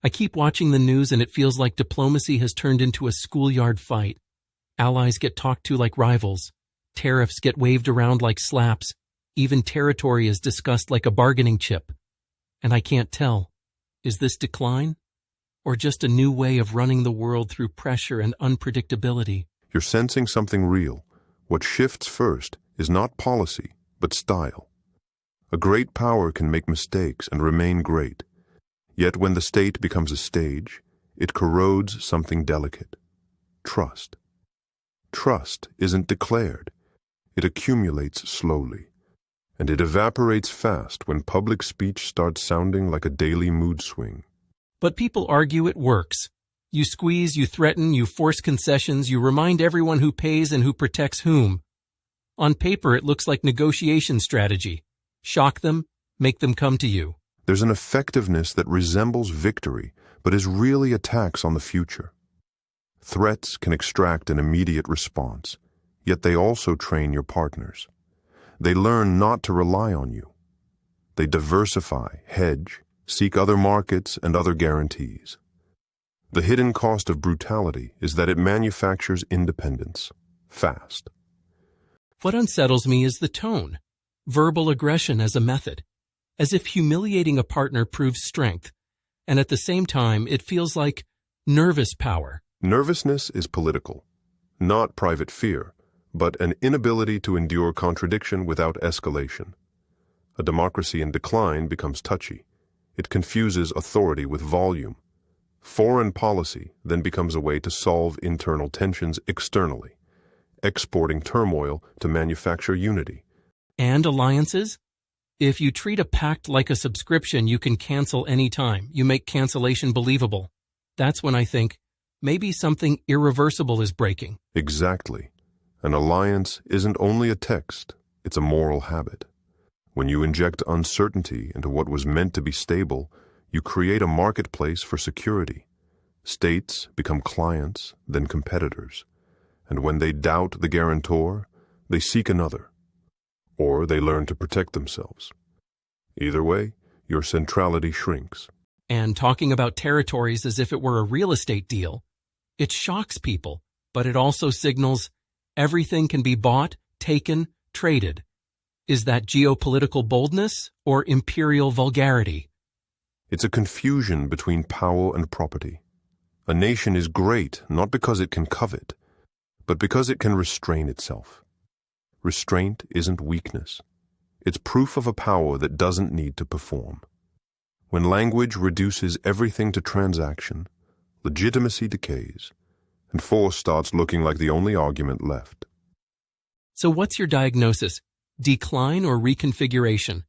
I keep watching the news and it feels like diplomacy has turned into a schoolyard fight. Allies get talked to like rivals. Tariffs get waved around like slaps. Even territory is discussed like a bargaining chip. And I can't tell. Is this decline? Or just a new way of running the world through pressure and unpredictability? You're sensing something real. What shifts first is not policy, but style. A great power can make mistakes and remain great. Yet when the state becomes a stage, it corrodes something delicate. Trust. Trust isn't declared. It accumulates slowly. And it evaporates fast when public speech starts sounding like a daily mood swing. But people argue it works. You squeeze, you threaten, you force concessions, you remind everyone who pays and who protects whom. On paper, it looks like negotiation strategy. Shock them, make them come to you. There's an effectiveness that resembles victory, but is really a tax on the future. Threats can extract an immediate response, yet they also train your partners. They learn not to rely on you. They diversify, hedge, seek other markets and other guarantees. The hidden cost of brutality is that it manufactures independence, fast. What unsettles me is the tone. Verbal aggression as a method. As if humiliating a partner proves strength. And at the same time, it feels like nervous power. Nervousness is political, not private fear, but an inability to endure contradiction without escalation. A democracy in decline becomes touchy. It confuses authority with volume. Foreign policy then becomes a way to solve internal tensions externally, exporting turmoil to manufacture unity. And alliances? If you treat a pact like a subscription, you can cancel any time. You make cancellation believable. That's when I think, maybe something irreversible is breaking. Exactly. An alliance isn't only a text, it's a moral habit. When you inject uncertainty into what was meant to be stable, you create a marketplace for security. States become clients, then competitors. And when they doubt the guarantor, they seek another. Or they learn to protect themselves. Either way, your centrality shrinks. And talking about territories as if it were a real estate deal, it shocks people, but it also signals everything can be bought, taken, traded. Is that geopolitical boldness or imperial vulgarity? It's a confusion between power and property. A nation is great not because it can covet, but because it can restrain itself. Restraint isn't weakness. It's proof of a power that doesn't need to perform. When language reduces everything to transaction, legitimacy decays, and force starts looking like the only argument left. So what's your diagnosis? Decline or reconfiguration?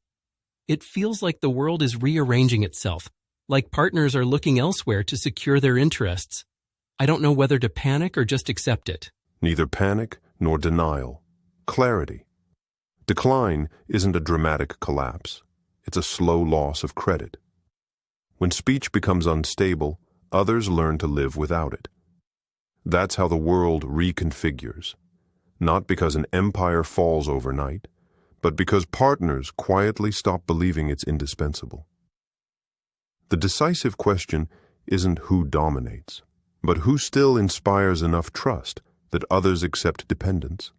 It feels like the world is rearranging itself, like partners are looking elsewhere to secure their interests. I don't know whether to panic or just accept it. Neither panic nor denial. Clarity. Decline isn't a dramatic collapse. It's a slow loss of credit. When speech becomes unstable, others learn to live without it. That's how the world reconfigures. Not because an empire falls overnight, but because partners quietly stop believing it's indispensable. The decisive question isn't who dominates, but who still inspires enough trust that others accept dependence.